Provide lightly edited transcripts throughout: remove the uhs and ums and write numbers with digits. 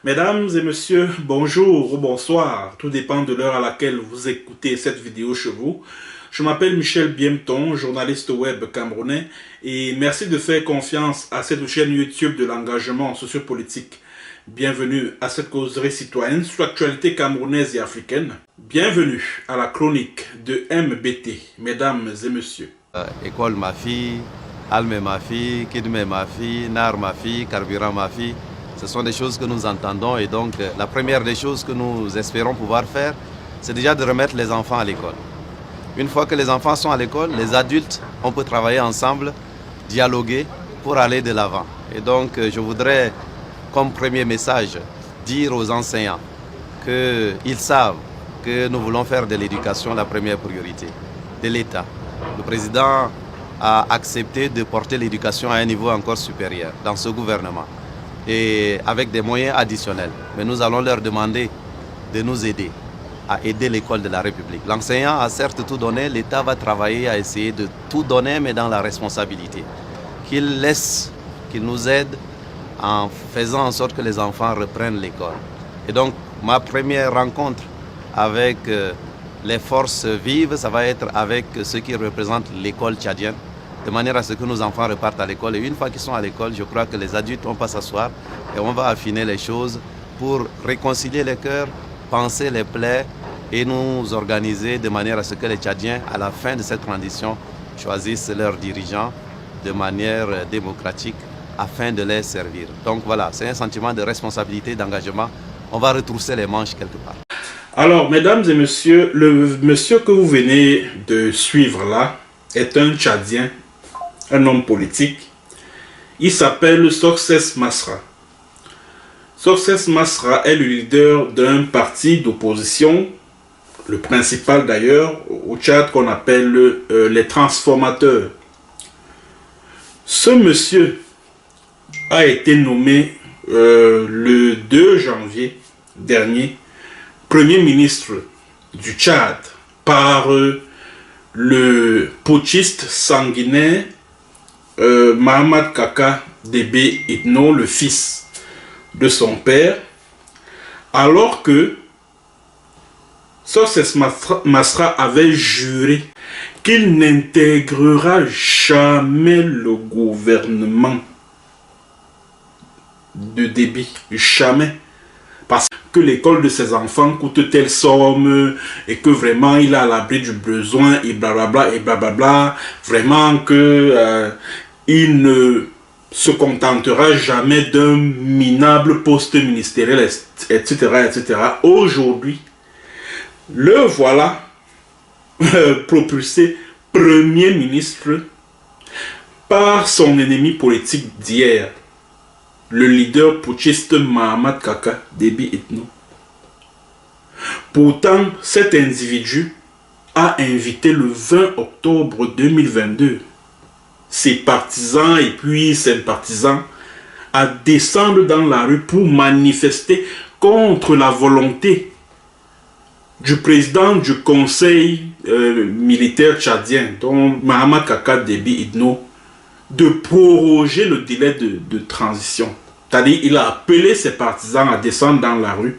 Mesdames et messieurs, bonjour ou bonsoir, tout dépend de l'heure à laquelle vous écoutez cette vidéo chez vous. Je m'appelle Michel Biemton, journaliste web camerounais, et merci de faire confiance à cette chaîne YouTube de l'engagement sociopolitique. Bienvenue à cette causerie citoyenne sur l'actualité camerounaise et africaine. Bienvenue à la chronique de MBT, mesdames et messieurs. École ma fille, Alme ma fille, Kidme ma fille, Nar ma fille, Carburant ma fille. Ce sont des choses que nous entendons et donc la première des choses que nous espérons pouvoir faire, c'est déjà de remettre les enfants à l'école. Une fois que les enfants sont à l'école, les adultes, on peut travailler ensemble, dialoguer pour aller de l'avant. Et donc je voudrais, comme premier message, dire aux enseignants qu'ils savent que nous voulons faire de l'éducation la première priorité de l'État. Le président a accepté de porter l'éducation à un niveau encore supérieur dans ce gouvernement et avec des moyens additionnels. Mais nous allons leur demander de nous aider à aider l'école de la République. L'enseignant a certes tout donné, l'État va travailler à essayer de tout donner, mais dans la responsabilité. Qu'il laisse, qu'il nous aide en faisant en sorte que les enfants reprennent l'école. Et donc, ma première rencontre avec les forces vives, ça va être avec ceux qui représentent l'école tchadienne, de manière à ce que nos enfants repartent à l'école. Et une fois qu'ils sont à l'école, je crois que les adultes vont pas s'asseoir et on va affiner les choses pour réconcilier les cœurs, penser les plaies et nous organiser de manière à ce que les Tchadiens, à la fin de cette transition, choisissent leurs dirigeants de manière démocratique afin de les servir. Donc voilà, c'est un sentiment de responsabilité, d'engagement. On va retrousser les manches quelque part. Alors, mesdames et messieurs, le monsieur que vous venez de suivre là est un Tchadien, un homme politique. Il s'appelle Success Masra. Success Masra est le leader d'un parti d'opposition, le principal d'ailleurs, au Tchad qu'on appelle les transformateurs. Ce monsieur a été nommé le 2 janvier dernier Premier ministre du Tchad par le putschiste sanguinaire Mahamat Kaka Débé Itno, le fils de son père, alors que Success Masra avait juré qu'il n'intégrera jamais le gouvernement de Débé, jamais. Parce que l'école de ses enfants coûte telle somme et que vraiment il est à l'abri du besoin et blablabla et blablabla. Vraiment que il ne se contentera jamais d'un minable poste ministériel, etc. etc. Aujourd'hui, le voilà propulsé Premier ministre par son ennemi politique d'hier, le leader putschiste Mahamat Kaka Débé Itno. Pourtant, cet individu a invité le 20 octobre 2022 ses partisans et puis sympathisants à descendre dans la rue pour manifester contre la volonté du président du conseil militaire tchadien, dont Mahamat Kaka Débé Itno, de proroger le délai de transition. C'est-à-dire, il a appelé ses partisans à descendre dans la rue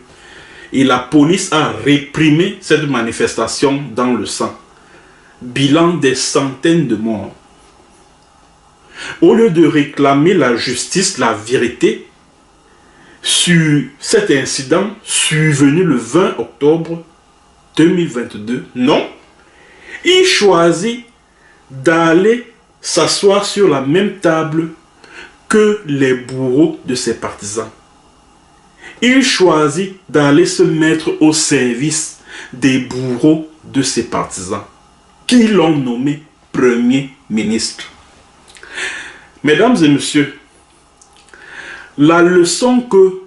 et la police a réprimé cette manifestation dans le sang. Bilan des centaines de morts. Au lieu de réclamer la justice, la vérité, sur cet incident survenu le 20 octobre 2022, non, il choisit d'aller s'asseoir sur la même table que les bourreaux de ses partisans. Il choisit d'aller se mettre au service des bourreaux de ses partisans, qui l'ont nommé Premier ministre. Mesdames et messieurs, la leçon que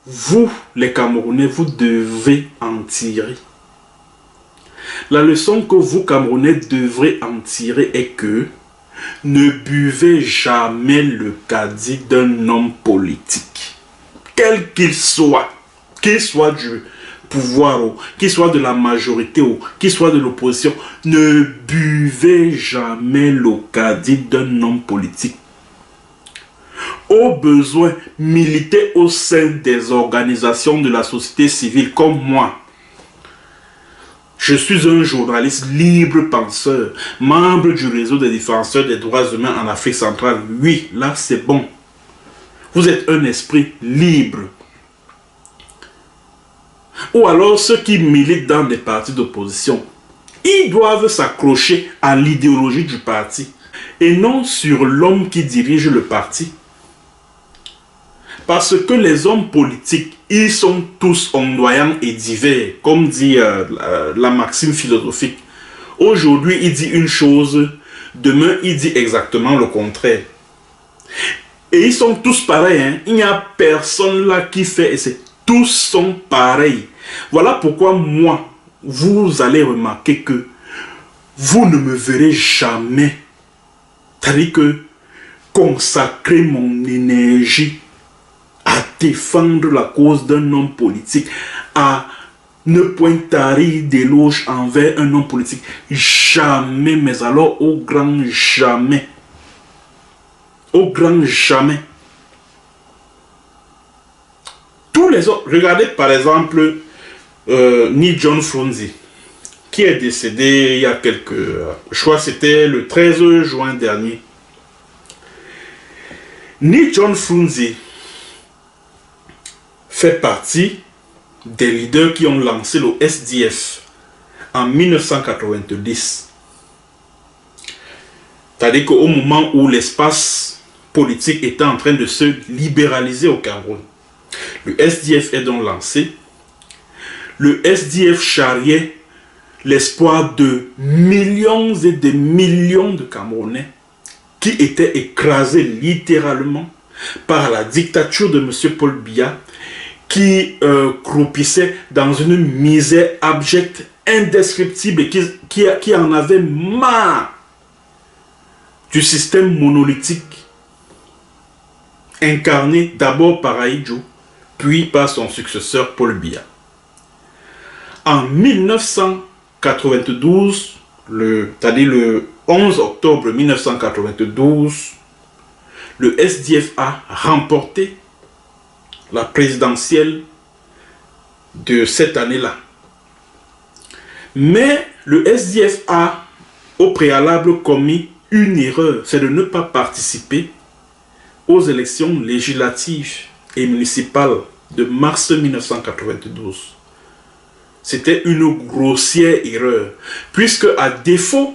vous, les Camerounais, vous devez en tirer, la leçon que vous, Camerounais, devrez en tirer est que ne buvez jamais le caddie d'un homme politique, quel qu'il soit du pouvoir, qu'il soit de la majorité, qu'il soit de l'opposition. Ne buvez jamais le caddie d'un homme politique. au besoin, militer au sein des organisations de la société civile comme moi. Je suis un journaliste libre penseur, membre du réseau des défenseurs des droits humains en Afrique centrale. Oui, là c'est bon. Vous êtes un esprit libre. Ou alors ceux qui militent dans des partis d'opposition, ils doivent s'accrocher à l'idéologie du parti et non sur l'homme qui dirige le parti. Parce que les hommes politiques, ils sont tous ondoyants et divers, comme dit la maxime philosophique. Aujourd'hui, il dit une chose, demain, il dit exactement le contraire. Et ils sont tous pareils, hein? Il n'y a personne là qui fait essai. Tous sont pareils. Voilà pourquoi moi, vous allez remarquer que vous ne me verrez jamais, c'est-à-dire que consacrer mon énergie à défendre la cause d'un homme politique, à ne point tarir d'éloge envers un homme politique. Jamais, mais alors au grand jamais. Au grand jamais. Tous les autres, regardez par exemple Ni John Frunzi, qui est décédé il y a quelques... je crois que c'était le 13 juin dernier. Ni John Frunzi fait partie des leaders qui ont lancé le SDF en 1990. C'est-à-dire qu'au moment où l'espace politique était en train de se libéraliser au Cameroun, le SDF est donc lancé. Le SDF charriait l'espoir de millions et de millions de Camerounais qui étaient écrasés littéralement par la dictature de M. Paul Biya, qui croupissait dans une misère abjecte, indescriptible, et qui en avait marre du système monolithique incarné d'abord par Ahidjo, puis par son successeur Paul Biya. En 1992, c'est-à-dire le 11 octobre 1992, le SDF a remporté la présidentielle de cette année-là. Mais le SDF a au préalable commis une erreur, c'est de ne pas participer aux élections législatives et municipales de mars 1992. C'était une grossière erreur, puisque à défaut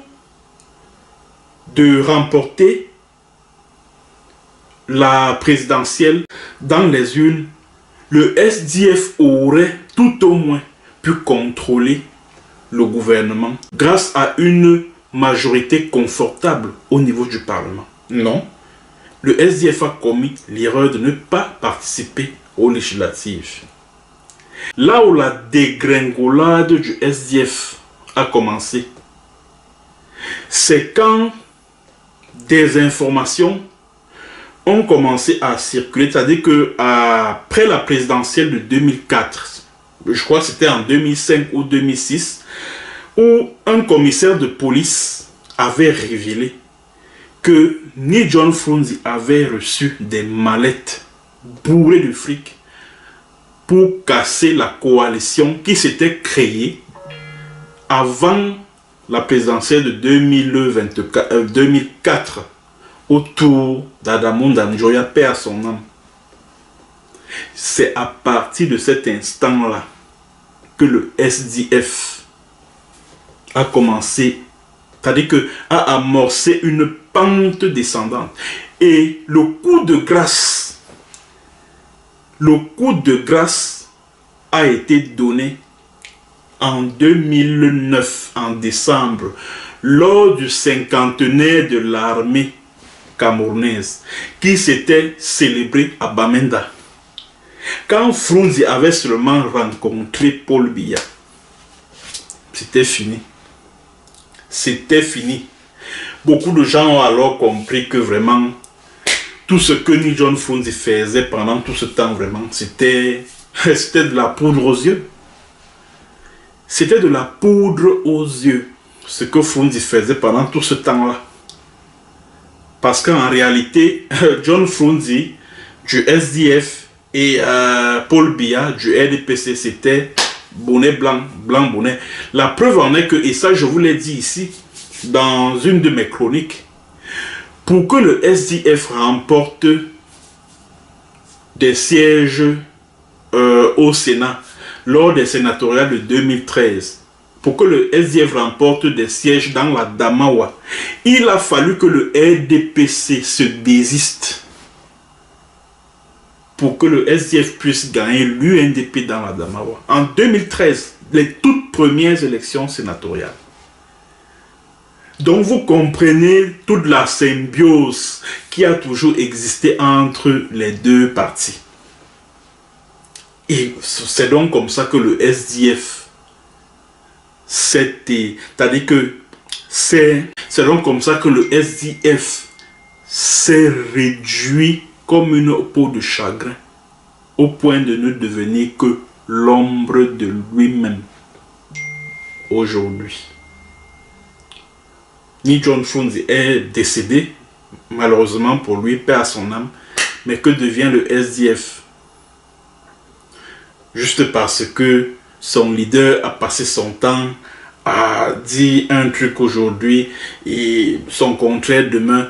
de remporter la présidentielle dans les urnes, le SDF aurait tout au moins pu contrôler le gouvernement grâce à une majorité confortable au niveau du Parlement. Non, le SDF a commis l'erreur de ne pas participer aux législatives. Là où la dégringolade du SDF a commencé, c'est quand des informations ont commencé à circuler, c'est-à-dire que après la présidentielle de 2004, je crois que c'était en 2005 ou 2006, où un commissaire de police avait révélé que Ni John Frunzi avait reçu des mallettes bourrées de fric pour casser la coalition qui s'était créée avant la présidentielle de 2004 autour d'Adamou Njoya, paix à son âme. C'est à partir de cet instant-là que le SDF a commencé, c'est-à-dire que a amorcé une pente descendante. Et le coup de grâce a été donné en 2009, en décembre, lors du cinquantenaire de l'armée camerounaise, qui s'était célébré à Bamenda. Quand Frunzi avait seulement rencontré Paul Biya, c'était fini. C'était fini. Beaucoup de gens ont alors compris que vraiment, tout ce que Ni John Frunzi faisait pendant tout ce temps, vraiment, c'était de la poudre aux yeux. C'était de la poudre aux yeux, ce que Frunzi faisait pendant tout ce temps-là. Parce qu'en réalité, John Frunzi du SDF et Paul Biya du RDPC, c'était bonnet blanc, blanc bonnet. La preuve en est que, et ça je vous l'ai dit ici, dans une de mes chroniques, pour que le SDF remporte des sièges au Sénat, lors des sénatoriales de 2013, pour que le SDF remporte des sièges dans la Damawa, il a fallu que le RDPC se désiste pour que le SDF puisse gagner l'UNDP dans la Damawa. En 2013, les toutes premières élections sénatoriales. Donc vous comprenez toute la symbiose qui a toujours existé entre les deux partis. Et c'est donc comme ça que le SDF, c'est-à-dire que c'est donc comme ça que le SDF s'est réduit comme une peau de chagrin, au point de ne devenir que l'ombre de lui-même aujourd'hui. Ni John Frunze est décédé, malheureusement pour lui, paix à son âme, mais que devient le SDF? Juste parce que son leader a passé son temps à dire un truc aujourd'hui et son contraire demain.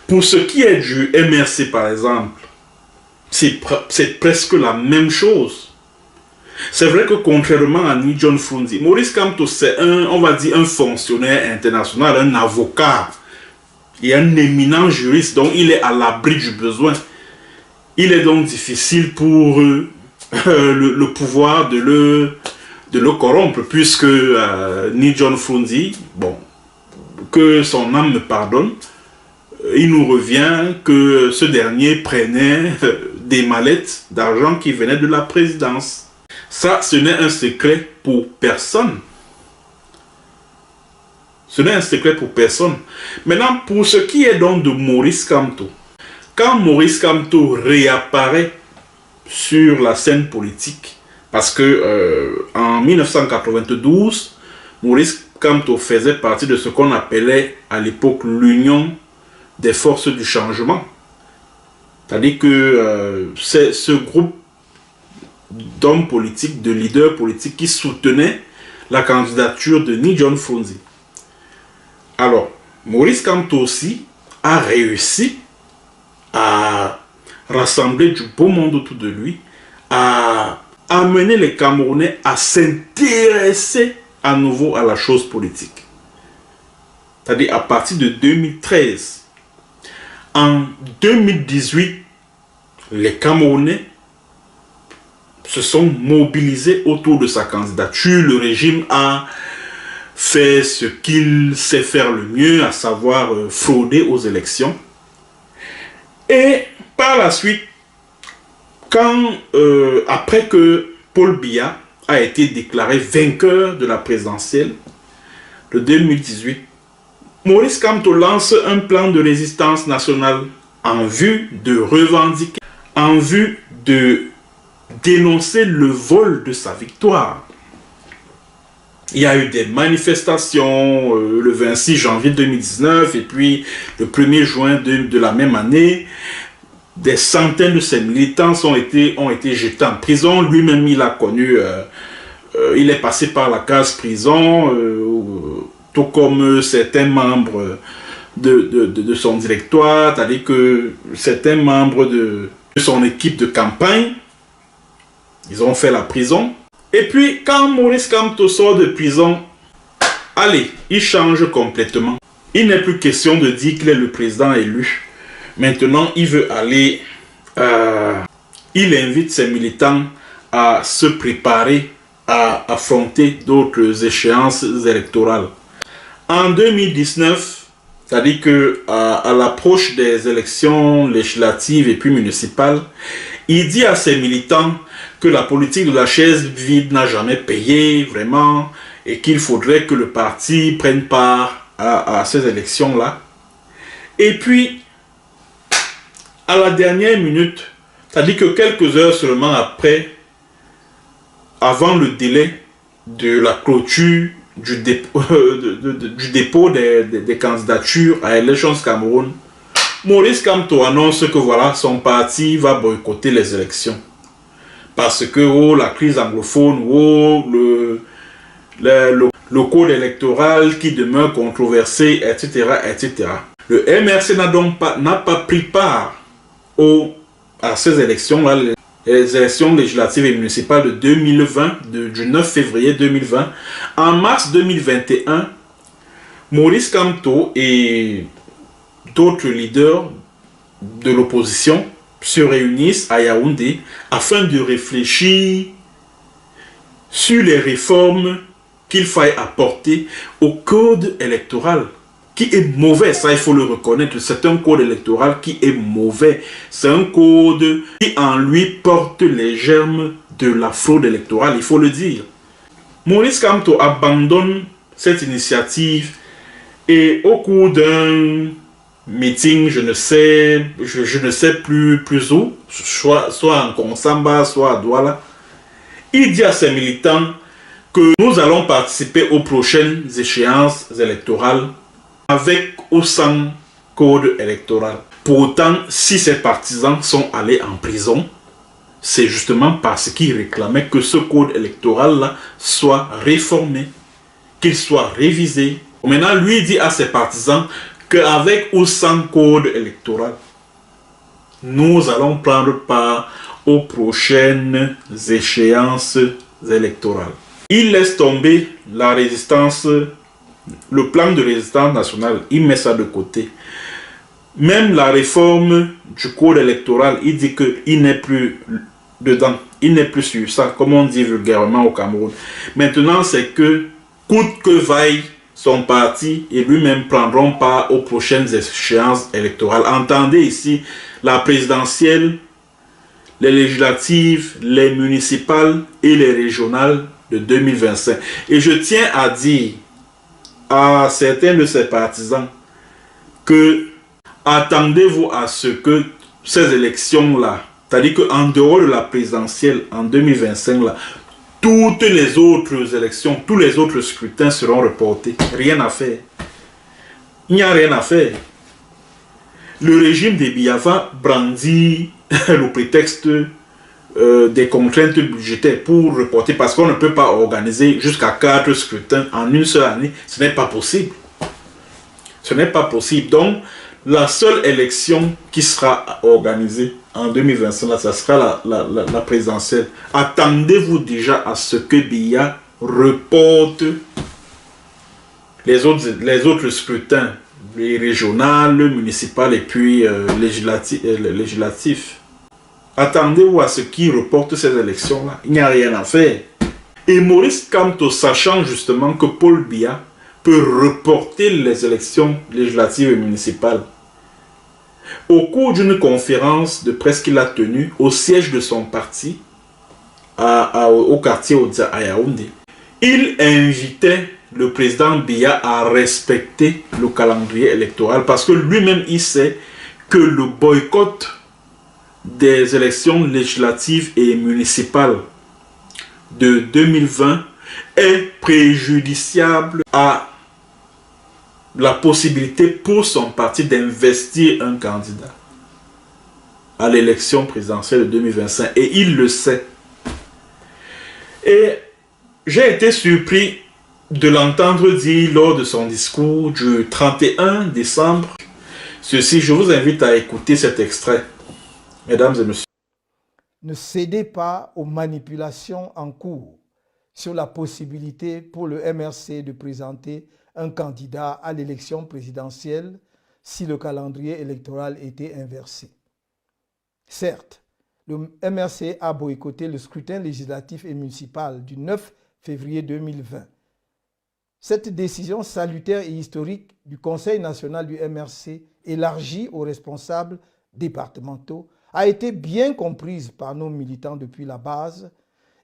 Pour ce qui est du MRC par exemple, c'est presque la même chose. C'est vrai que contrairement à Ni John Frunze, Maurice Kamto c'est on va dire un fonctionnaire international, un avocat et un éminent juriste, donc il est à l'abri du besoin. Il est donc difficile pour le pouvoir de le corrompre, puisque Ni John Frunze, bon, que son âme me pardonne, il nous revient que ce dernier prenait des mallettes d'argent qui venaient de la présidence. Ça, ce n'est un secret pour personne. Ce n'est un secret pour personne. Maintenant, pour ce qui est donc de Maurice Kamto, quand Maurice Kamto réapparaît sur la scène politique, parce que en 1992, Maurice Kamto faisait partie de ce qu'on appelait à l'époque l'Union des forces du changement. C'est-à-dire que c'est ce groupe d'hommes politiques, de leaders politiques qui soutenaient la candidature de Ni John Frunze. Alors, Maurice Kamto aussi a réussi à rassembler du beau monde autour de lui, à amener les Camerounais à s'intéresser à nouveau à la chose politique. C'est-à-dire à partir de 2013. En 2018, les Camerounais se sont mobilisés autour de sa candidature. Le régime a fait ce qu'il sait faire le mieux, à savoir frauder aux élections. Et par la suite, après que Paul Biya a été déclaré vainqueur de la présidentielle de 2018, Maurice Kamto lance un plan de résistance nationale en vue de revendiquer, en vue de dénoncer le vol de sa victoire. Il y a eu des manifestations le 26 janvier 2019 et puis le 1er juin de la même année. Des centaines de ses militants ont été jetés en prison. Lui-même, il a connu, il est passé par la case prison, tout comme certains membres de son directoire, c'est-à-dire que certains membres de son équipe de campagne, ils ont fait la prison. Et puis, quand Maurice Kamto sort de prison, allez, il change complètement. Il n'est plus question de dire qu'il est le président élu. Maintenant, il veut aller... il invite ses militants à se préparer à affronter d'autres échéances électorales. En 2019, c'est-à-dire qu'à l'approche des élections législatives et puis municipales, il dit à ses militants que la politique de la chaise vide n'a jamais payé, vraiment, et qu'il faudrait que le parti prenne part à ces élections-là. Et puis, à la dernière minute, c'est-à-dire que quelques heures seulement après, avant le délai de la clôture du dépôt des candidatures à Elections Cameroun, Maurice Kamto annonce que voilà, son parti va boycotter les élections. Parce que la crise anglophone, le code électoral qui demeure controversé, etc., etc. Le MRC n'a pas pris part à ces élections-là, les élections législatives et municipales de 2020, du 9 février 2020. En mars 2021, Maurice Kamto et d'autres leaders de l'opposition se réunissent à Yaoundé afin de réfléchir sur les réformes qu'il faille apporter au code électoral qui est mauvais, ça il faut le reconnaître, c'est un code électoral qui est mauvais, c'est un code qui en lui porte les germes de la fraude électorale, il faut le dire. Maurice Kamto abandonne cette initiative et au cours d'un meeting, je ne sais plus où, soit en Konsamba, soit à Douala, il dit à ses militants que nous allons participer aux prochaines échéances électorales avec ou sans code électoral. Pourtant, si ses partisans sont allés en prison, c'est justement parce qu'ils réclamaient que ce code électoral-là soit réformé, qu'il soit révisé. Maintenant, lui dit à ses partisans qu'avec ou sans code électoral, nous allons prendre part aux prochaines échéances électorales. Il laisse tomber la résistance, le plan de résistance nationale, il met ça de côté. Même la réforme du code électoral, il dit qu'il n'est plus dedans, il n'est plus sur ça, comme on dit vulgairement au Cameroun. Maintenant, c'est que, coûte que vaille son parti et lui-même prendront part aux prochaines échéances électorales. Entendez ici la présidentielle, les législatives, les municipales et les régionales de 2025. Et je tiens à dire à certains de ses partisans que attendez-vous à ce que ces élections-là, c'est-à-dire qu'en dehors de la présidentielle en 2025, là, toutes les autres élections, tous les autres scrutins seront reportés. Rien à faire. Il n'y a rien à faire. Le régime des Biafra brandit le prétexte des contraintes budgétaires pour reporter, parce qu'on ne peut pas organiser jusqu'à 4 scrutins en une seule année. Ce n'est pas possible. Ce n'est pas possible. Donc, la seule élection qui sera organisée en 2025, là, ça sera la présidentielle. Attendez-vous déjà à ce que BIA reporte les autres scrutins, les régionales, municipales et puis législatifs. Attendez-vous à ce qu'ils reportent ces élections-là. Il n'y a rien à faire. Et Maurice Kamto, sachant justement que Paul Biya peut reporter les élections législatives et municipales, au cours d'une conférence de presse qu'il a tenue au siège de son parti, au quartier à Yaoundé, il invitait le président Biya à respecter le calendrier électoral parce que lui-même il sait que le boycott des élections législatives et municipales de 2020 est préjudiciable à la possibilité pour son parti d'investir un candidat à l'élection présidentielle de 2025. Et il le sait. Et j'ai été surpris de l'entendre dire lors de son discours du 31 décembre. Ceci, je vous invite à écouter cet extrait. Mesdames et messieurs. Ne cédez pas aux manipulations en cours sur la possibilité pour le MRC de présenter un candidat à l'élection présidentielle si le calendrier électoral était inversé. Certes, le MRC a boycotté le scrutin législatif et municipal du 9 février 2020. Cette décision salutaire et historique du Conseil national du MRC, élargie aux responsables départementaux, a été bien comprise par nos militants depuis la base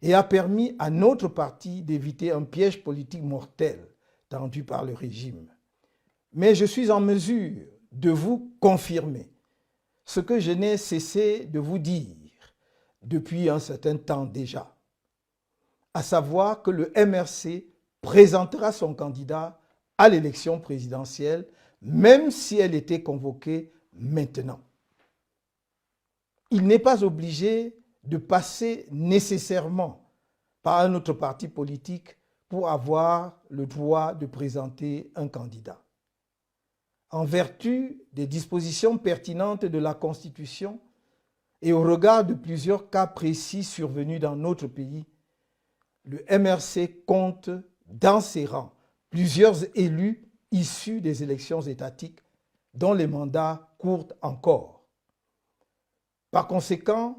et a permis à notre parti d'éviter un piège politique mortel tendu par le régime. Mais je suis en mesure de vous confirmer ce que je n'ai cessé de vous dire depuis un certain temps déjà, à savoir que le MRC présentera son candidat à l'élection présidentielle, même si elle était convoquée maintenant. Il n'est pas obligé de passer nécessairement par un autre parti politique pour avoir le droit de présenter un candidat. En vertu des dispositions pertinentes de la Constitution et au regard de plusieurs cas précis survenus dans notre pays, le MRC compte dans ses rangs plusieurs élus issus des élections étatiques dont les mandats courent encore. Par conséquent,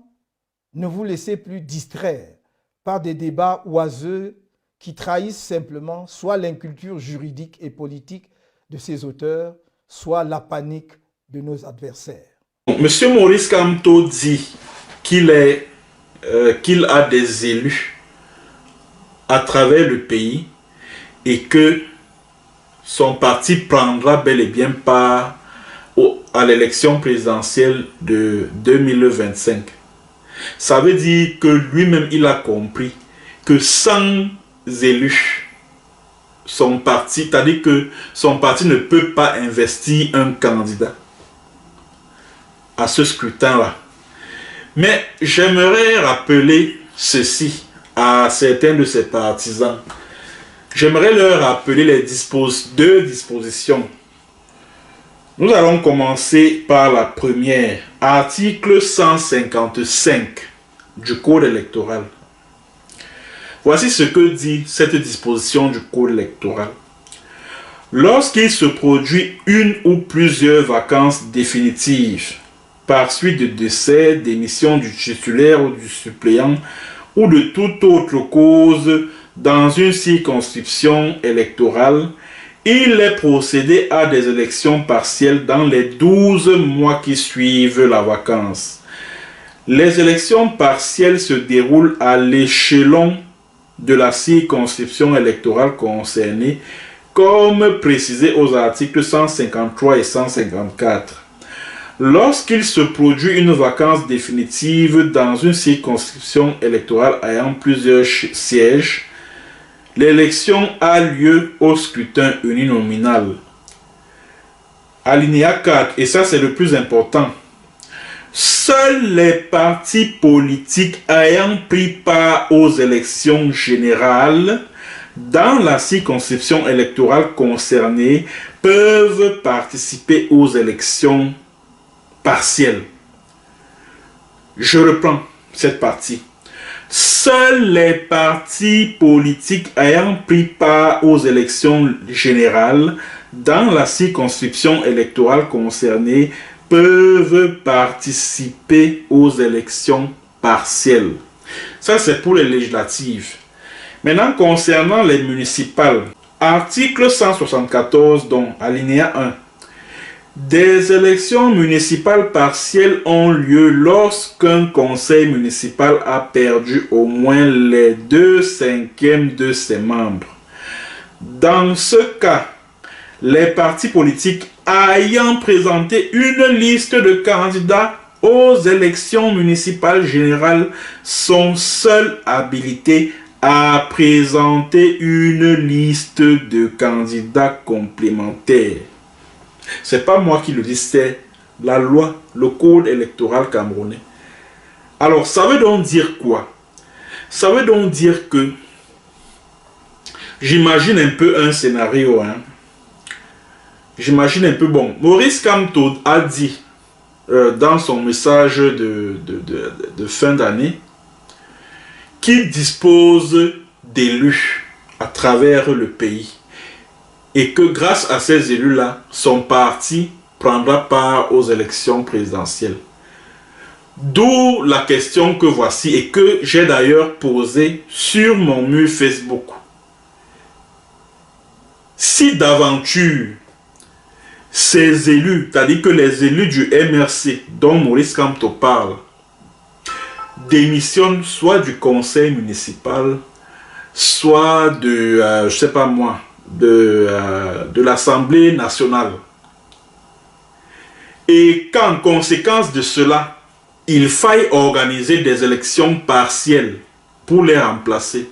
ne vous laissez plus distraire par des débats oiseux qui trahissent simplement soit l'inculture juridique et politique de ses auteurs, soit la panique de nos adversaires. Monsieur Maurice Kamto dit qu'il a des élus à travers le pays et que son parti prendra bel et bien part à l'élection présidentielle de 2025. Ça veut dire que lui-même, il a compris que sans élus, son parti, c'est-à-dire que son parti ne peut pas investir un candidat à ce scrutin-là. Mais j'aimerais rappeler ceci à certains de ses partisans. J'aimerais leur rappeler les deux dispositions. Nous allons commencer par la première, article 155 du Code électoral. Voici ce que dit cette disposition du Code électoral. Lorsqu'il se produit une ou plusieurs vacances définitives par suite de décès, démission du titulaire ou du suppléant ou de toute autre cause dans une circonscription électorale, il est procédé à des élections partielles dans les 12 mois qui suivent la vacance. Les élections partielles se déroulent à l'échelon de la circonscription électorale concernée, comme précisé aux articles 153 et 154. Lorsqu'il se produit une vacance définitive dans une circonscription électorale ayant plusieurs sièges, l'élection a lieu au scrutin uninominal. Alinéa 4, et ça c'est le plus important. Seuls les partis politiques ayant pris part aux élections générales dans la circonscription électorale concernée peuvent participer aux élections partielles. Je reprends cette partie. Seuls les partis politiques ayant pris part aux élections générales dans la circonscription électorale concernée peuvent participer aux élections partielles. Ça, c'est pour les législatives. Maintenant, concernant les municipales, article 174, donc alinéa 1. Des élections municipales partielles ont lieu lorsqu'un conseil municipal a perdu au moins les 2/5 de ses membres. Dans ce cas, les partis politiques ayant présenté une liste de candidats aux élections municipales générales sont seuls habilités à présenter une liste de candidats complémentaires. C'est pas moi qui le dis, c'est la loi, le code électoral camerounais. Alors, ça veut donc dire quoi? Ça veut donc dire que, j'imagine un peu un scénario, J'imagine un peu, bon, Maurice Kamto a dit dans son message de fin d'année qu'il dispose d'élus à travers le pays et que grâce à ces élus-là, son parti prendra part aux élections présidentielles. D'où la question que voici et que j'ai d'ailleurs posée sur mon mur Facebook. Si d'aventure ces élus, c'est-à-dire que les élus du MRC dont Maurice Kamto parle, démissionnent soit du conseil municipal, soit de, je sais pas moi, de l'Assemblée nationale. Et qu'en conséquence de cela, il faille organiser des élections partielles pour les remplacer.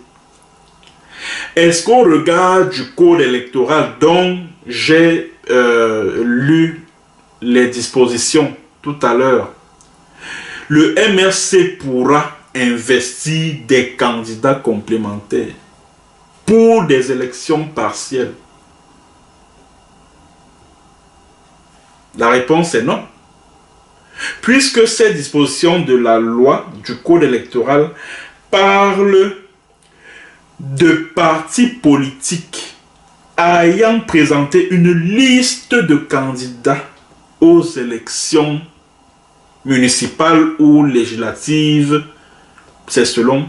Est-ce qu'au regard du code électoral dont j'ai lu les dispositions tout à l'heure, le MRC pourra investir des candidats complémentaires pour des élections partielles? La réponse est non. Puisque ces dispositions de la loi du code électoral parlent de partis politiques ayant présenté une liste de candidats aux élections municipales ou législatives, c'est selon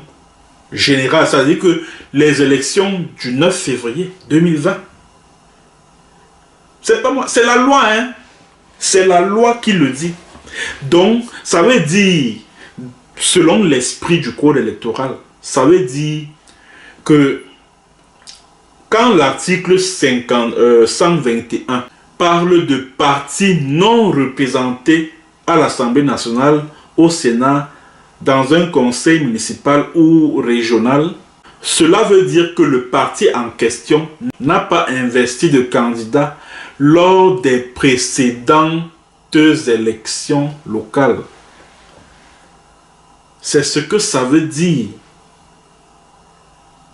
général, c'est-à-dire que les élections du 9 février 2020, c'est pas moi, c'est la loi, hein, c'est la loi qui le dit. Donc, ça veut dire, selon l'esprit du code électoral, ça veut dire que quand l'article 121 parle de partis non représentés à l'Assemblée nationale, au Sénat, dans un conseil municipal ou régional, cela veut dire que le parti en question n'a pas investi de candidat lors des précédentes élections locales. C'est ce que ça veut dire.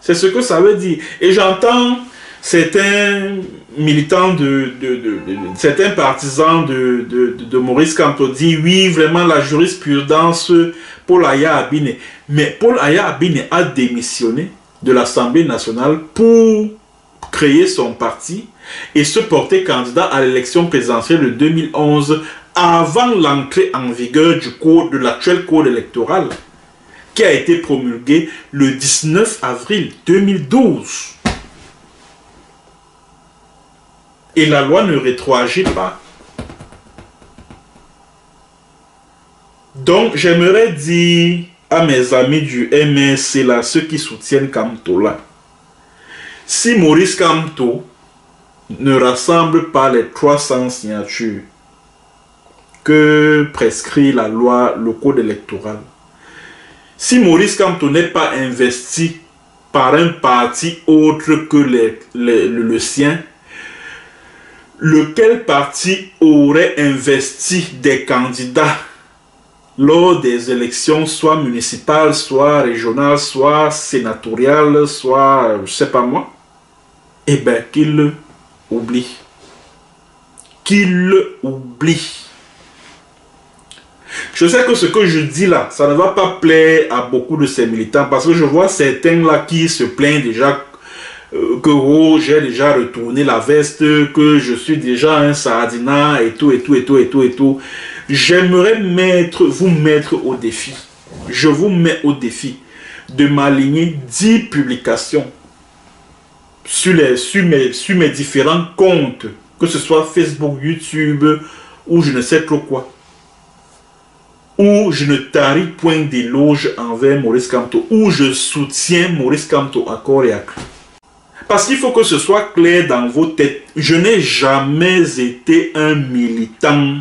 C'est ce que ça veut dire. Et j'entends certains militants, certains partisans de Maurice Kamto dire oui, vraiment la jurisprudence Paul Aya Abine. Mais Paul Aya Abine a démissionné de l'Assemblée nationale pour créer son parti et se porter candidat à l'élection présidentielle de 2011 avant l'entrée en vigueur de l'actuel code électoral qui a été promulgué le 19 avril 2012. Et la loi ne rétroagit pas. Donc, j'aimerais dire à mes amis du MSC, là, ceux qui soutiennent Kamto, là, si Maurice Kamto ne rassemble pas les 300 signatures que prescrit la loi, le code électoral, si Maurice Kamto n'est pas investi par un parti autre que le sien, lequel parti aurait investi des candidats lors des élections, soit municipales, soit régionales, soit sénatoriales, soit, je ne sais pas moi, eh bien, qu'il le oublie. Qu'il le oublie. Je sais que ce que je dis là, ça ne va pas plaire à beaucoup de ces militants, parce que je vois certains là qui se plaignent déjà que oh, j'ai déjà retourné la veste, que je suis déjà un sardinat et tout, et tout, et tout, et tout, et tout. J'aimerais vous mettre au défi. Je vous mets au défi de m'aligner 10 publications sur mes différents comptes, que ce soit Facebook, YouTube ou je ne sais trop quoi, où je ne tarie point d'éloge envers Maurice Kamto, où je soutiens Maurice Kamto à corps et à cri. Parce qu'il faut que ce soit clair dans vos têtes. Je n'ai jamais été un militant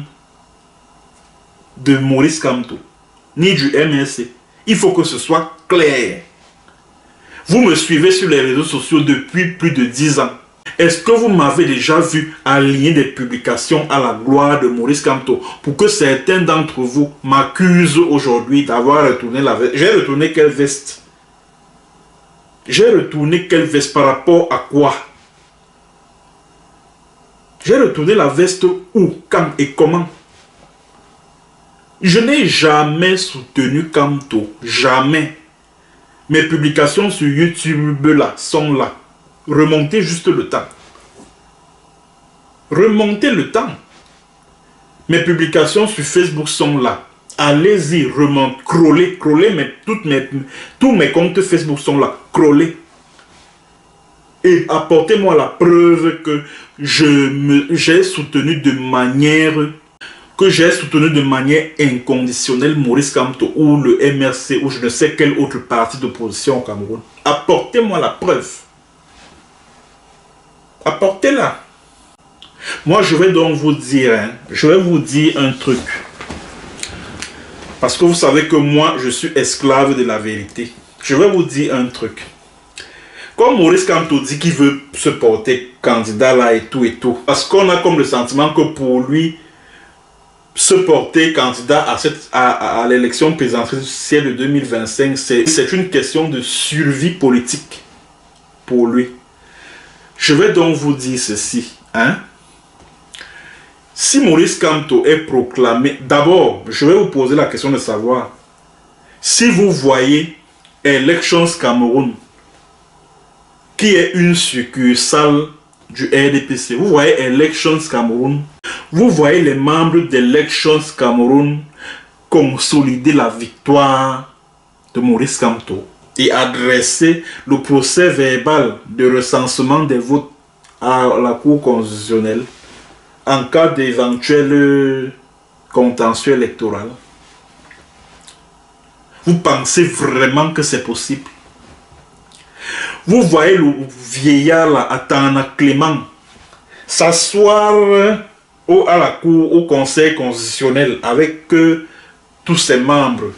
de Maurice Kamto, ni du MRC. Il faut que ce soit clair. Vous me suivez sur les réseaux sociaux depuis plus de 10 ans. Est-ce que vous m'avez déjà vu aligner des publications à la gloire de Maurice Kamto pour que certains d'entre vous m'accusent aujourd'hui d'avoir retourné la veste? J'ai retourné quelle veste? J'ai retourné quelle veste par rapport à quoi? J'ai retourné la veste où, quand et comment? Je n'ai jamais soutenu Kamto. Jamais. Mes publications sur YouTube là sont là. Remontez juste le temps. Remontez le temps. Mes publications sur Facebook sont là. Allez-y, remontez, scrollez, mais tous mes comptes Facebook sont là. Scrollez. Et apportez-moi la preuve que j'ai soutenu de manière inconditionnelle Maurice Kamto ou le MRC ou je ne sais quel autre parti d'opposition au Cameroun. Apportez-moi la preuve. Apportez-la. Moi, je vais donc vous dire, je vais vous dire un truc. Parce que vous savez que moi, je suis esclave de la vérité. Je vais vous dire un truc. Comme Maurice Kamto dit qu'il veut se porter candidat là et tout, parce qu'on a comme le sentiment que pour lui, se porter candidat à l'élection présidentielle de 2025, c'est une question de survie politique pour lui. Je vais donc vous dire ceci. Si Maurice Kamto est proclamé, d'abord, je vais vous poser la question de savoir si vous voyez Elections Cameroun, qui est une succursale du RDPC. Vous voyez Elections Cameroun. Vous voyez les membres d'Elections Cameroun consolider la victoire de Maurice Kamto et adresser le procès verbal de recensement des votes à la Cour constitutionnelle en cas d'éventuel contentieux électoral. Vous pensez vraiment que c'est possible? Vous voyez le vieillard là, Atana Clément, s'asseoir à la Cour, au Conseil constitutionnel avec tous ses membres,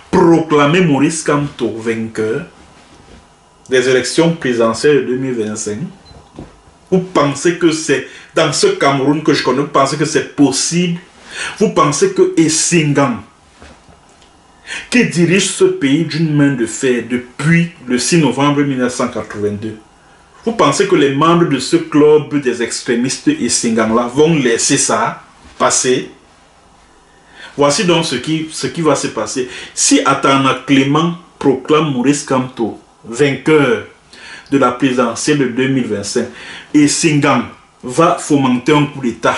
proclamer Maurice Kamto vainqueur des élections présidentielles de 2025. Vous pensez que c'est dans ce Cameroun que je connais, vous pensez que c'est possible? Vous pensez que Essingan, qui dirige ce pays d'une main de fer depuis le 6 novembre 1982, vous pensez que les membres de ce club des extrémistes Essingan-là vont laisser ça passer? Voici donc ce qui va se passer. Si Atana Clément proclame Maurice Kamto vainqueur de la présidentielle de 2025, Essingan va fomenter un coup d'État.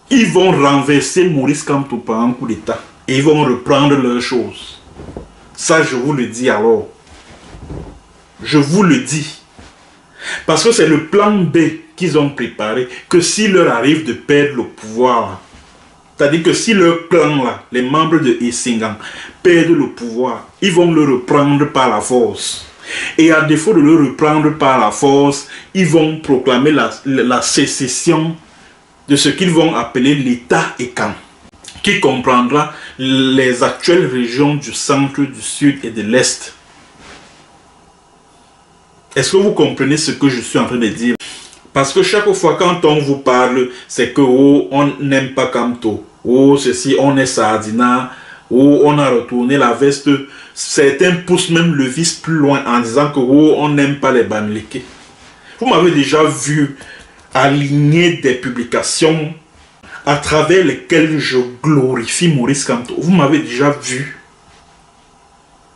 Ils vont renverser Maurice Kamto par un coup d'État. Et ils vont reprendre leurs choses. Ça, je vous le dis alors. Je vous le dis. Parce que c'est le plan B qu'ils ont préparé. Que s'il leur arrive de perdre le pouvoir, c'est-à-dire que si leur clan là, les membres de Essingan, perdent le pouvoir, ils vont le reprendre par la force. Et à défaut de le reprendre par la force, ils vont proclamer la sécession de ce qu'ils vont appeler l'État Ekan, qui comprendra les actuelles régions du centre, du sud et de l'est. Est-ce que vous comprenez ce que je suis en train de dire? Parce que chaque fois quand on vous parle, c'est que oh, on n'aime pas Kamto, oh ceci, on est Sardina, oh on a retourné la veste. Certains poussent même le vice plus loin en disant que oh, on n'aime pas les Bamileke. Vous m'avez déjà vu aligner des publications à travers lesquelles je glorifie Maurice Kamto. Vous m'avez déjà vu.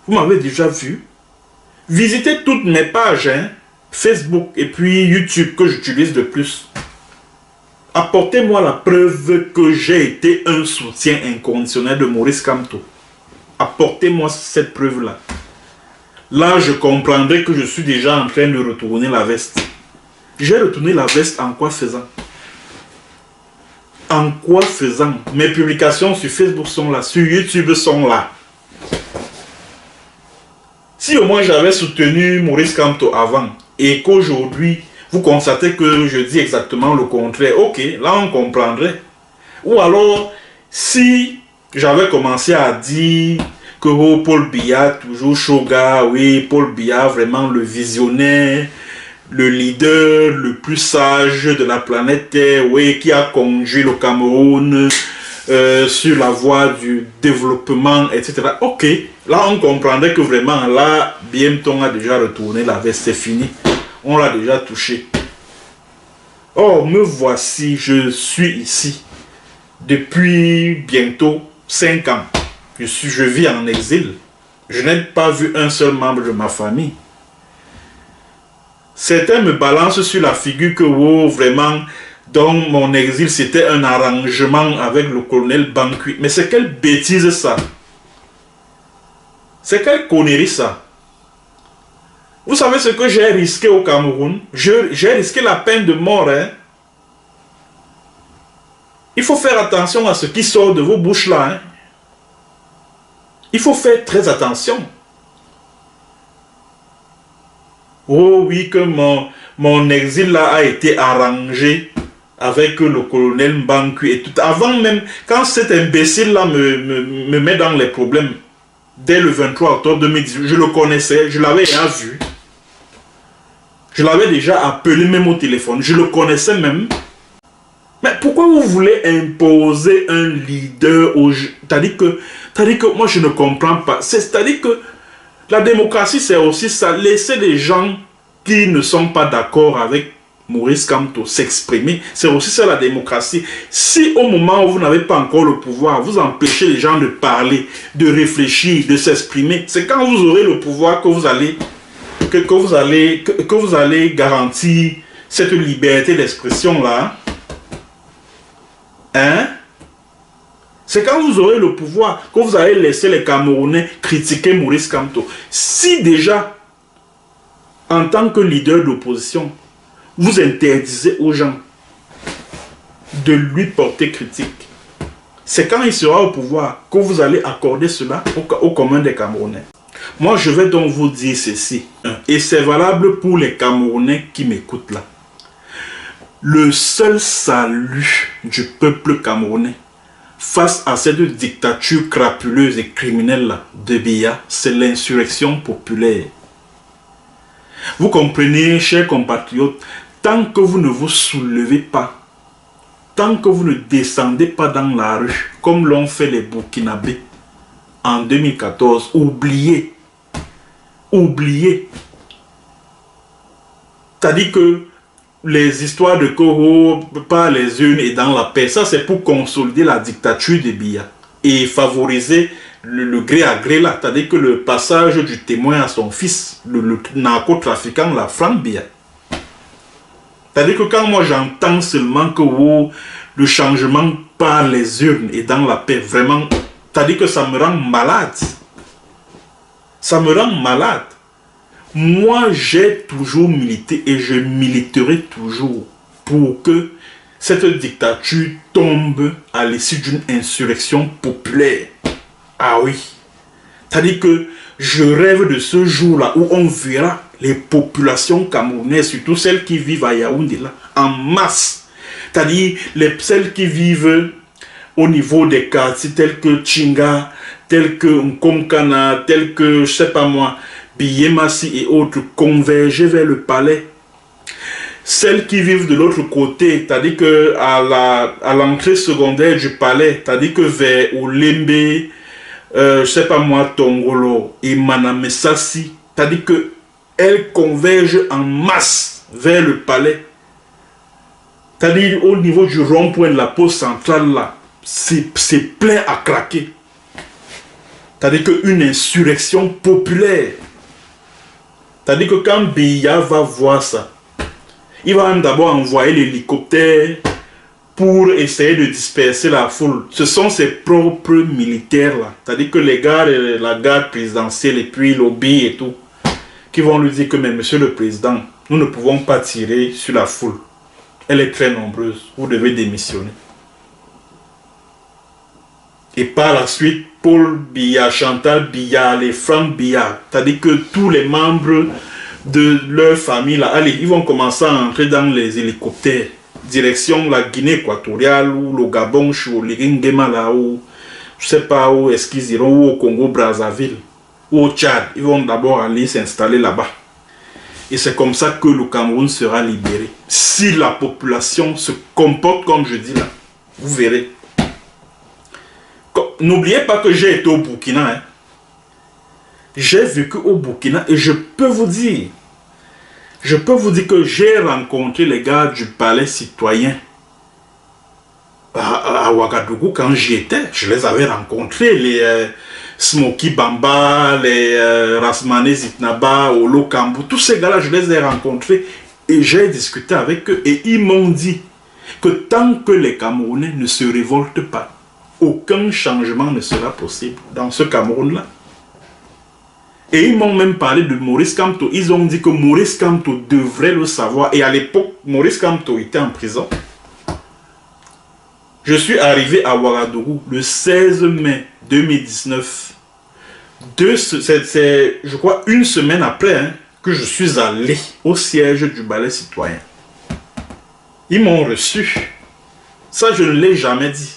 Vous m'avez déjà vu. Visitez toutes mes pages, Facebook et puis YouTube que j'utilise de plus. Apportez-moi la preuve que j'ai été un soutien inconditionnel de Maurice Kamto. Apportez-moi cette preuve-là. Là, je comprendrai que je suis déjà en train de retourner la veste. J'ai retourné la veste en quoi faisant? En quoi faisant? Mes publications sur Facebook sont là, sur YouTube sont là. Si au moins j'avais soutenu Maurice Kamto avant et qu'aujourd'hui vous constatez que je dis exactement le contraire, ok, là on comprendrait. Ou alors, si j'avais commencé à dire que oh, Paul Biya, toujours Shoga, oui, Paul Biya, vraiment le visionnaire, le leader le plus sage de la planète Terre, oui, qui a conduit le Cameroun sur la voie du développement, etc. Ok, là on comprendrait que vraiment, là, bientôt on a déjà retourné la veste, c'est fini. On l'a déjà touché. Or, me voici, je suis ici depuis bientôt 5 ans. Je vis en exil. Je n'ai pas vu un seul membre de ma famille. Certains me balancent sur la figure que, oh, vraiment, dans mon exil, c'était un arrangement avec le colonel Bankui. Mais c'est quelle bêtise ça? C'est quelle connerie ça? Vous savez ce que j'ai risqué au Cameroun? J'ai risqué la peine de mort. Hein? Il faut faire attention à ce qui sort de vos bouches là. Hein? Il faut faire très attention. Oh oui, que mon exil là a été arrangé avec le colonel Mbanku et tout. Avant même, quand cet imbécile là me met dans les problèmes, dès le 23 octobre 2018, je le connaissais, je l'avais déjà vu. Je l'avais déjà appelé même au téléphone, je le connaissais même. Mais pourquoi vous voulez imposer un leader aux... C'est-à-dire que moi je ne comprends pas. C'est-à-dire que la démocratie c'est aussi ça. Laisser les gens qui ne sont pas d'accord avec Maurice Kamto s'exprimer. C'est aussi ça la démocratie. Si au moment où vous n'avez pas encore le pouvoir, vous empêchez les gens de parler, de réfléchir, de s'exprimer, c'est quand vous aurez le pouvoir que vous allez garantir cette liberté d'expression là. Hein? C'est quand vous aurez le pouvoir que vous allez laisser les Camerounais critiquer Maurice Kamto. Si déjà, en tant que leader d'opposition, vous interdisez aux gens de lui porter critique, c'est quand il sera au pouvoir que vous allez accorder cela au commun des Camerounais. Moi, je vais donc vous dire ceci, et c'est valable pour les Camerounais qui m'écoutent là. Le seul salut du peuple camerounais face à cette dictature crapuleuse et criminelle de Biya, c'est l'insurrection populaire. Vous comprenez, chers compatriotes, tant que vous ne vous soulevez pas, tant que vous ne descendez pas dans la rue, comme l'ont fait les Burkinabés en 2014, oubliez. C'est-à-dire que les histoires de Koro par les urnes et dans la paix, ça c'est pour consolider la dictature de Biya et favoriser le gré à gré là, c'est-à-dire que le passage du témoin à son fils, le narcotrafiquant, la Franck Biya. C'est-à-dire que quand moi j'entends seulement que le changement par les urnes et dans la paix, vraiment, c'est-à-dire que ça me rend malade. Ça me rend malade. Moi, j'ai toujours milité et je militerai toujours pour que cette dictature tombe à l'issue d'une insurrection populaire. Ah oui. C'est-à-dire que je rêve de ce jour-là où on verra les populations camerounaises, surtout celles qui vivent à Yaoundé, là, en masse. C'est-à-dire celles qui vivent au niveau des quartiers tels que Tchinga, tels que Nkomkana, tels que, je sais pas moi, Biyemasi et autres, converger vers le palais. Celles qui vivent de l'autre côté, c'est-à-dire que à l'entrée secondaire du palais, c'est-à-dire que vers Olembe, je sais pas moi, Tongolo et Manamesasi, c'est-à-dire que elles convergent en masse vers le palais. C'est-à-dire au niveau du rond-point de la poste centrale là, c'est plein à craquer. C'est-à-dire qu'une insurrection populaire. C'est-à-dire que quand Biya va voir ça, il va même d'abord envoyer l'hélicoptère pour essayer de disperser la foule. Ce sont ses propres militaires là. C'est-à-dire que les gars de la garde présidentielle et puis l'OBI et tout, qui vont lui dire que mais monsieur le président, nous ne pouvons pas tirer sur la foule. Elle est très nombreuse. Vous devez démissionner. Et par la suite, Paul Biya, Chantal Biya, les Franck Biya, c'est-à-dire que tous les membres de leur famille, là, allez, ils vont commencer à entrer dans les hélicoptères, direction la Guinée équatoriale, ou le Gabon, ou l'Iringema, là, ou je sais pas où est-ce qu'ils iront, ou au Congo-Brazzaville, ou au Tchad. Ils vont d'abord aller s'installer là-bas. Et c'est comme ça que le Cameroun sera libéré. Si la population se comporte comme je dis là, vous verrez. N'oubliez pas que j'ai été au Burkina. Hein. J'ai vécu au Burkina et je peux vous dire que j'ai rencontré les gars du palais citoyen à Ouagadougou quand j'y étais. Je les avais rencontrés, les Smoky Bamba, les Rasmane Zitnaba, Olo Kambou, tous ces gars-là, je les ai rencontrés et j'ai discuté avec eux et ils m'ont dit que tant que les Camerounais ne se révoltent pas, aucun changement ne sera possible dans ce Cameroun-là. Et ils m'ont même parlé de Maurice Kamto. Ils ont dit que Maurice Kamto devrait le savoir. Et à l'époque, Maurice Kamto était en prison. Je suis arrivé à Ouagadougou le 16 mai 2019. C'est, je crois, une semaine après hein, que je suis allé au siège du ballet citoyen. Ils m'ont reçu. Ça, je ne l'ai jamais dit.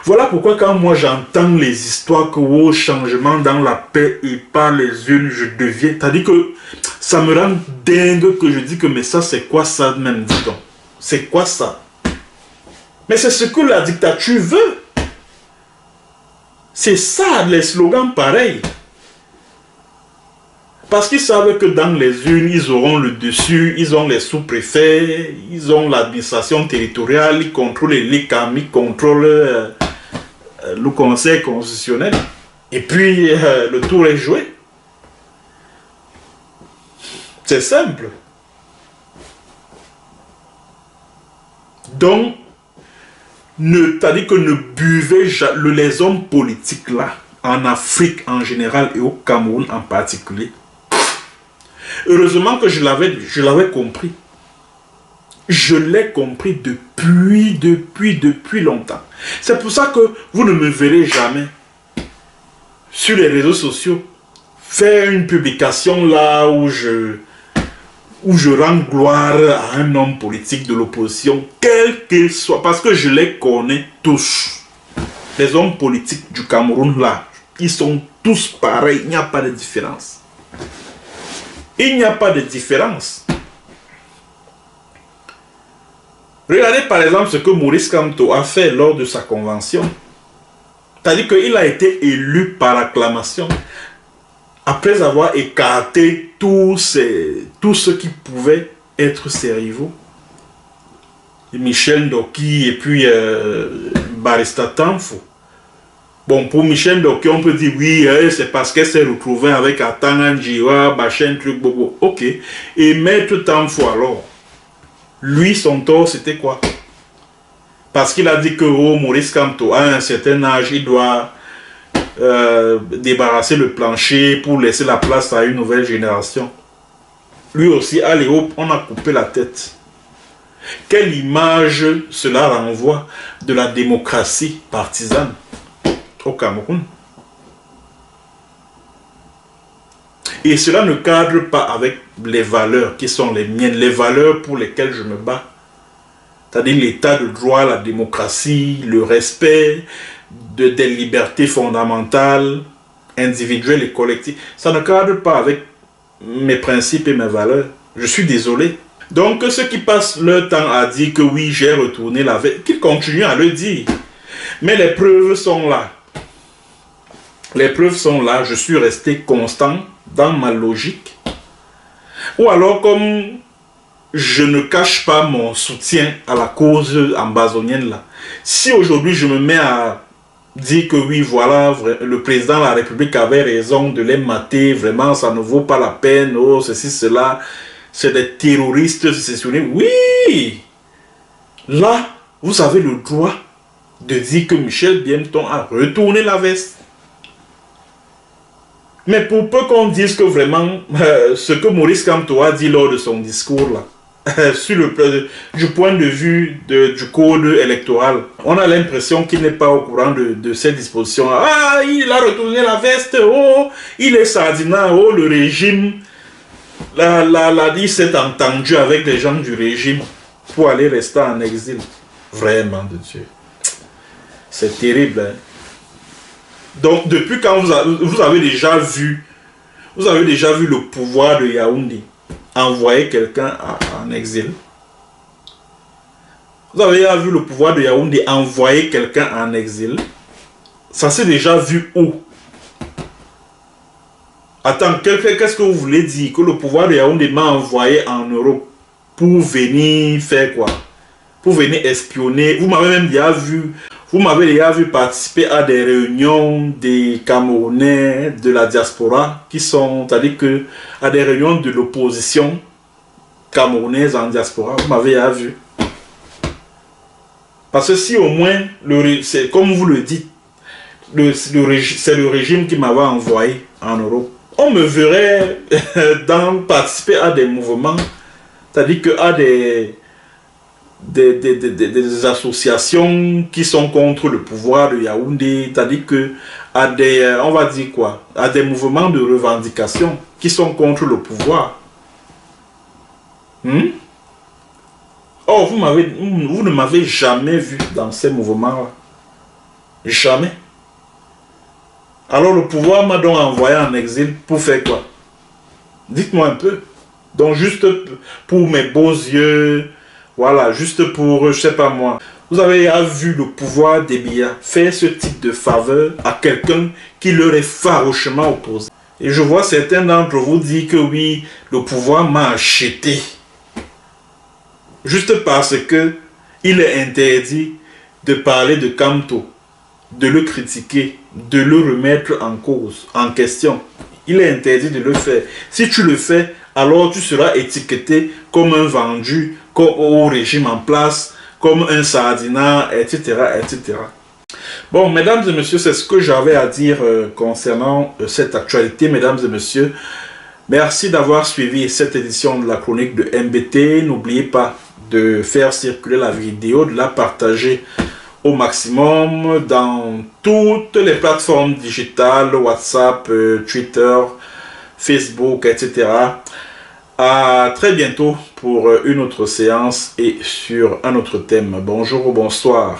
Voilà pourquoi quand moi j'entends les histoires que au changement dans la paix et par les urnes, je deviens... C'est-à-dire que ça me rend dingue que je dis que mais ça c'est quoi ça même, dis donc. C'est quoi ça? Mais c'est ce que la dictature veut. C'est ça, les slogans pareils. Parce qu'ils savent que dans les unes, ils auront le dessus, ils ont les sous-préfets, ils ont l'administration territoriale, ils contrôlent les CAM, ils contrôlent le conseil constitutionnel. Et puis, le tour est joué. C'est simple. Donc, c'est-à-dire que ne buvez jamais, les hommes politiques là, en Afrique en général et au Cameroun en particulier. Heureusement que je l'avais compris. Je l'ai compris depuis longtemps. C'est pour ça que vous ne me verrez jamais sur les réseaux sociaux faire une publication là où je rends gloire à un homme politique de l'opposition, quel qu'il soit, parce que je les connais tous. Les hommes politiques du Cameroun là, ils sont tous pareils, il n'y a pas de différence. Il n'y a pas de différence. Regardez par exemple ce que Maurice Kamto a fait lors de sa convention. C'est-à-dire qu'il a été élu par acclamation après avoir écarté tous ceux qui pouvaient être ses rivaux. Michel Ndoki et puis Barista Tanfo. Bon, pour Michel Ndoki, on peut dire oui, c'est parce qu'elle s'est retrouvée avec Atanga Njiwa, machin, truc, bobo. Ok. Et Maître Tanfo alors, lui, son tort, c'était quoi? Parce qu'il a dit que Maurice Kamto, à un certain âge, il doit débarrasser le plancher pour laisser la place à une nouvelle génération. Lui aussi, allez hop, on a coupé la tête. Quelle image cela renvoie de la démocratie partisane au Cameroun? Et cela ne cadre pas avec les valeurs qui sont les miennes, les valeurs pour lesquelles je me bats. C'est-à-dire l'état de droit, la démocratie, le respect des libertés fondamentales, individuelles et collectives. Ça ne cadre pas avec mes principes et mes valeurs. Je suis désolé. Donc ceux qui passent leur temps à dire que oui, j'ai retourné la veille, qu'ils continuent à le dire. Mais les preuves sont là. Les preuves sont là. Je suis resté constant dans ma logique. Ou alors comme je ne cache pas mon soutien à la cause ambazonienne là. Si aujourd'hui je me mets à dire que oui, voilà, le président de la République avait raison de les mater, vraiment ça ne vaut pas la peine, oh ceci, cela, c'est des terroristes sécessionnés. Oui! Là, vous avez le droit de dire que Michel Bienton a retourné la veste. Mais pour peu qu'on dise que vraiment, ce que Maurice Kamto a dit lors de son discours là, du point de vue du code électoral, on a l'impression qu'il n'est pas au courant de ces dispositions. Ah, il a retourné la veste, oh, il est sardinat, oh, le régime, il s'est entendu avec les gens du régime pour aller rester en exil. Vraiment de Dieu. C'est terrible, hein? Donc, depuis quand vous avez déjà vu le pouvoir de Yaoundé envoyer quelqu'un en exil? Vous avez déjà vu le pouvoir de Yaoundé envoyer quelqu'un en exil? Ça s'est déjà vu où? Attends, qu'est-ce que vous voulez dire? Que le pouvoir de Yaoundé m'a envoyé en Europe pour venir faire quoi? Pour venir espionner. Vous m'avez même déjà vu. Vous m'avez déjà vu participer à des réunions des Camerounais de la diaspora qui sont, c'est-à-dire que à des réunions de l'opposition camerounaise en diaspora. Vous m'avez déjà vu. Parce que si au moins, c'est comme vous le dites, c'est le régime qui m'avait envoyé en Europe, on me verrait participer à des mouvements, c'est-à-dire que à des associations qui sont contre le pouvoir de Yaoundé, c'est-à-dire que à des, on va dire quoi, à des mouvements de revendication qui sont contre le pouvoir. Oh, vous ne m'avez jamais vu dans ces mouvements-là. Jamais. Alors le pouvoir m'a donc envoyé en exil pour faire quoi? Dites-moi un peu. Donc juste pour mes beaux yeux, Voilà, juste pour, je sais pas moi. Vous avez vu le pouvoir des Biya faire ce type de faveur à quelqu'un qui leur est farouchement opposé. Et je vois certains d'entre vous dire que oui, le pouvoir m'a acheté. Juste parce que il est interdit de parler de Kamto, de le critiquer, de le remettre en cause, en question. Il est interdit de le faire. Si tu le fais, alors tu seras étiqueté comme un vendu, comme au régime en place, comme un sardinat, etc., etc. Bon, mesdames et messieurs, c'est ce que j'avais à dire concernant cette actualité, mesdames et messieurs. Merci d'avoir suivi cette édition de la chronique de MBT. N'oubliez pas de faire circuler la vidéo, de la partager au maximum dans toutes les plateformes digitales, WhatsApp, Twitter, Facebook, etc. À très bientôt pour une autre séance et sur un autre thème. Bonjour ou bonsoir.